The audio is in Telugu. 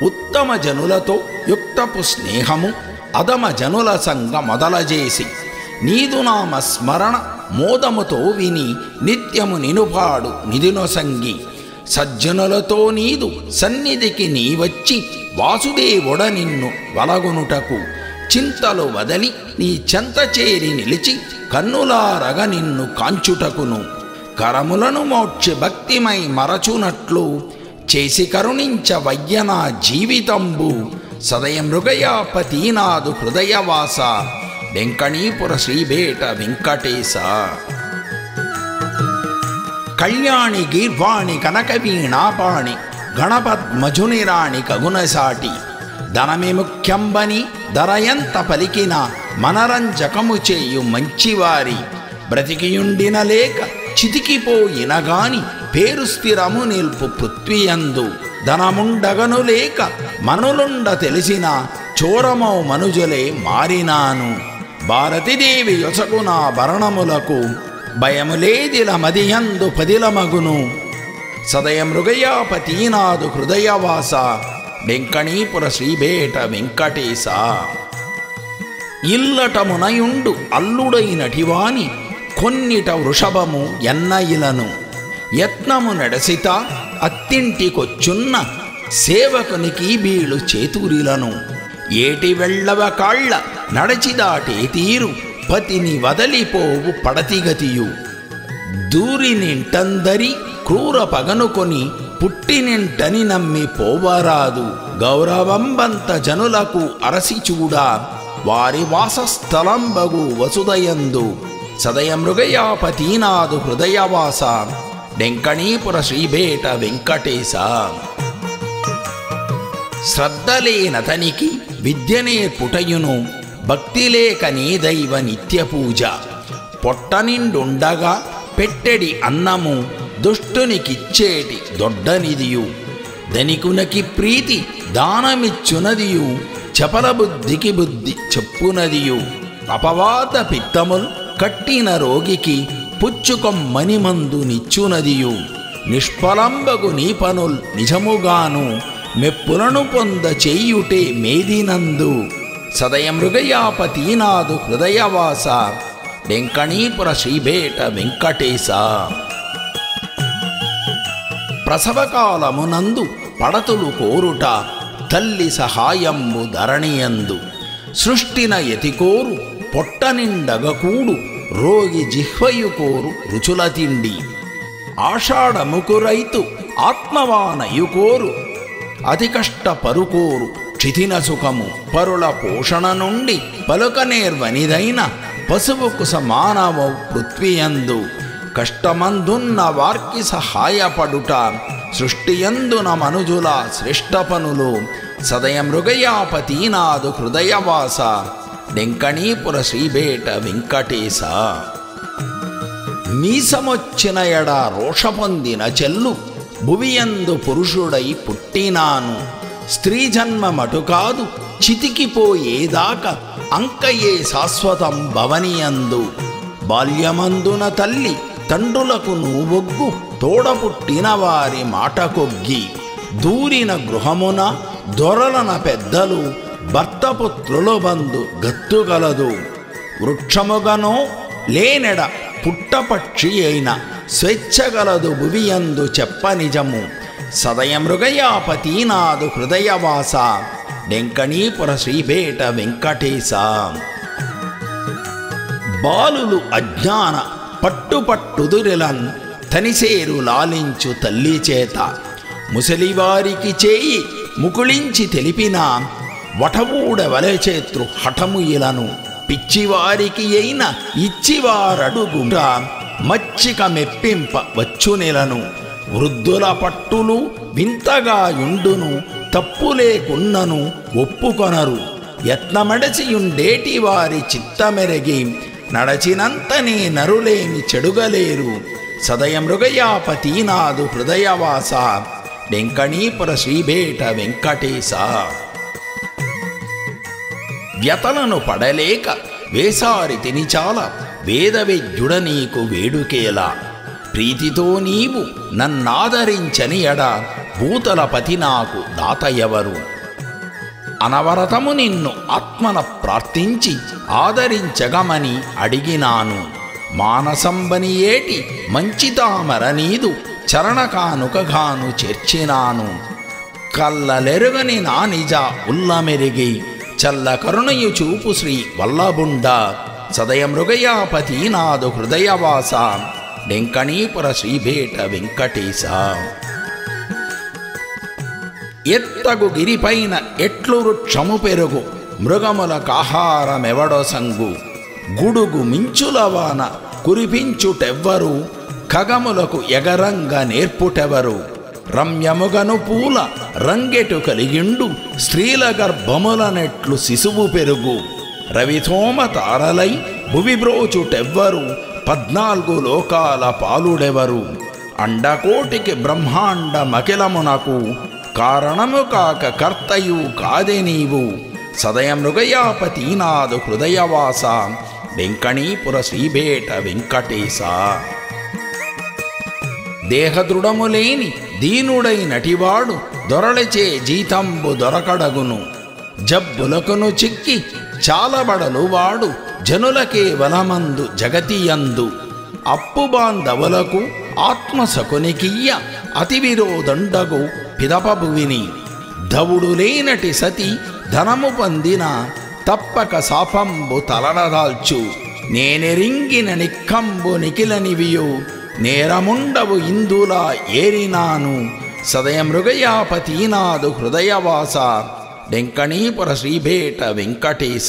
ఉత్తమ జనులతో యుక్తపు స్నేహము అధమ జనుల సంగ మొదలజేసి నీదు నామ స్మరణ మోదముతో విని నిత్యము నినుపాడు నిధినొసంగి సజ్జనులతో నీదు సన్నిధికి నీవచ్చి వాసుదేవుడ నిన్ను వలగొనుటకు చింతలు వదలి నీ చెంత చేరి నిలిచి కన్నులారగ నిన్ను కాంచుటకును కరములను మోక్షి భక్తిమై మరచునట్లు చేసి కరుణించ వయ్యన జీవితంబు సదయ మృగయాపతీనాదు హృదయవాస వెంకణీపుర శ్రీబేట వెంకటేశ. కళ్యాణి గీర్వాణి కనకవీణాపాణి గణపద్మజునిరాణి కగునసాటి ధనమి ముఖ్యంబని ధరయంత పలికిన మనరంజకము చేయు మంచివారి బ్రతికియుండిన లేక చితికిపోయినగాని పేరు స్థిరము నిల్పు పృథ్వీయందు ధనముండగను లేక మనులుండ తెలిసిన చోరమౌ మనుజులే మారినాను భారతీదేవి యొసగునా భరణములకు భయములేదిల మదియందు పదిలమగును సదయ మృగయాపతీనాదు హృదయవాస వెంకణీపుర శ్రీబేట వెంకటేశ. ఇల్లటమునయుండు అల్లుడైనటివాని కొన్నిట వృషభము ఎన్నయిలను యత్నము నడసిత అత్తింటికొచ్చున్న సేవకునికి బీಳು చేతురిలను ఏటి వెళ్ళవ కాళ్ళ నడచిదాటే తీరు పతిని వదలిపోవు పడతిగతియు దూరినింటందరి క్రూర పగనుకొని పుట్టినింటని నమ్మి పోవరాదు గౌరవంబంత జనులకు అరసి చూడా వారి వాసస్థలంబగు వసుదయందు సదయ మృగయాపతీనాదు హృదయవాస వెంకణీపుర శ్రీబేట వెంకటేశ. శ్రద్ధలేనతనికి విద్యనేర్పుటయును భక్తిలేక నీ దైవ నిత్యపూజ పొట్టనిండుండగా పెట్టెడి అన్నము దుష్టునికిచ్చేటి దొడ్డనిదియు ధనికునకి ప్రీతి దానమిచ్చునదియు చపల బుద్ధికి బుద్ధి చెప్పునదియు అపవాత పిత్తముల్ కట్టిన రోగికి పుచ్చుకొమ్మని మందు నిచ్చునదియు నిష్ఫలంబగు నీ పనుల్ నిజముగాను మెప్పులను పొంద చేయుటే మేదినందు సదయ మృగయాపతీనాదు హృదయవాస వెంకణీపుర శ్రీబేట వెంకటేశ. ప్రసవకాలమునందు పడతులు కోరుట తల్లి సహాయంబు ధరణియందు సృష్టిన యతికోరు పొట్టనిండగకూడు రోగి జిహ్వయు కోరు రుచుల తిండి ఆషాఢముకు రైతు ఆత్మవానయు కోరు అతి కష్ట పరుకోరు క్షితిన సుఖము పరుల పోషణ నుండి పలుకనేర్వనిదైన పశువుకు సమానమౌ పృథ్వీయందు కష్టమందున్న వార్కి సహాయపడుట సృష్టియందున మనుజుల శ్రేష్ఠ పనులు సదయ మృగయాపతీనాదు హృదయవాస వెంకణీపుర శ్రీబేట వెంకటేశ. మీసమొచ్చిన ఎడ రోష పొందిన చెల్లు భువియందు పురుషుడై పుట్టినాను స్త్రీ జన్మ మటు కాదు చితికిపోయేదాకా అంకయే శాశ్వతం భవనియందు బాల్యమందున తల్లి తండ్రులకు నువ్వొగ్గు తోడపుట్టిన వారి మాట కొగ్గి దూరిన గృహమున దొరలన పెద్దలు భర్తపుత్రుల బంధు గత్తుగలదు వృక్షముగనో లేనెడ పుట్టపక్షి అయిన స్వేచ్ఛగలదు భువియందు చెప్ప నిజము సదయ మృగయాపతీనాదు హృదయవాస వెంకణీపుర శ్రీబేట వెంకటేశ. బాలులు అజ్ఞాన పట్టుపట్టుదురిలన్ తనిసేరు లాలించు తల్లి చేత ముసలివారికి చేయి ముకుళించి తెలిపిన వటవూడవలచేత్రు హఠము ఇలను పిచ్చివారికి అయిన ఇచ్చివారడుగుట మచ్చిక మెప్పింప వచ్చునెలను వృద్ధుల పట్టులు వింతగాయుండును తప్పులేకున్నను ఒప్పుకొనరు యత్నమడచియుండేటి వారి చిత్తమెరగి నడచినంతనే నరులేమి చెడుగలేరు సదయ మృగయాపతీనాదు హృదయవాస వెంకణీపుర శ్రీబేట వెంకటేశ. వ్యతలను పడలేక వేసారి తిని చాలా వేదవేద్యుడ నీకు వేడుకేలా ప్రీతితో నీవు నన్నాదరించని ఎడ భూతలపతి నాకు దాత ఎవరు? అనవరతము నిన్ను ఆత్మన ప్రార్థించి ఆదరించగమని అడిగినాను. మానసంబని ఏటి మంచి తామర నీదు చరణ కానుకగాను చేర్చినాను. కల్లలెరుగని నా నిజ ఉల్లమెరిగి చల్ల కరుణయు చూపు శ్రీ వల్లభుండ సదయ మృగయాపతి నాదు హృదయవాస డెంకణీపుర శ్రీభేట వెంకటేశ. ఎత్తగు గిరిపైన ఎట్లు వృక్షము పెరుగు మృగములకాహారమెవడో సంగు. గుడుగు మించుల వాన కురిపించుటెవ్వరు ఖగములకు ఎగరంగ నేర్పుటెవరు. రమ్యముగను పూల రంగెటు కలిగిండు స్త్రీల గర్భములనెట్లు శిశువు పెరుగు. రవిథోమ తారలై భువిబ్రోచుటెవ్వరు 14 లోకాల పాలుడెవరు. అండకోటికి బ్రహ్మాండ మకిలమునకు కారణము కాక కర్తయు కాదే నీవు. సదయ మృగయాపతి నాదు హృదయవాస వెంకణీపుర శ్రీభేట వెంకటేశ. దేహదృఢము లేని దీనుడై నటివాడు దొరలచే జీతంబు దొరకడగును. జబ్బులకును చిక్కి చాలబడలు వాడు జనులకే వలమందు జగతియందు. అప్పు బాంధవులకు ఆత్మసకునికియ్య అతి విరోదండగు పిదపభువిని. ధవుడు లేనటి సతి ధనము పొందిన తప్పక శాపంబు తలనదాల్చు. నేనెరింగిన నిక్కంబు నిఖిలనివియు నేరముండవు ఇందులా ఏరినాను. సదయ మృగయాపతి నాదు హృదయవాస డెంకణీపుర శ్రీభేట వెంకటేశ.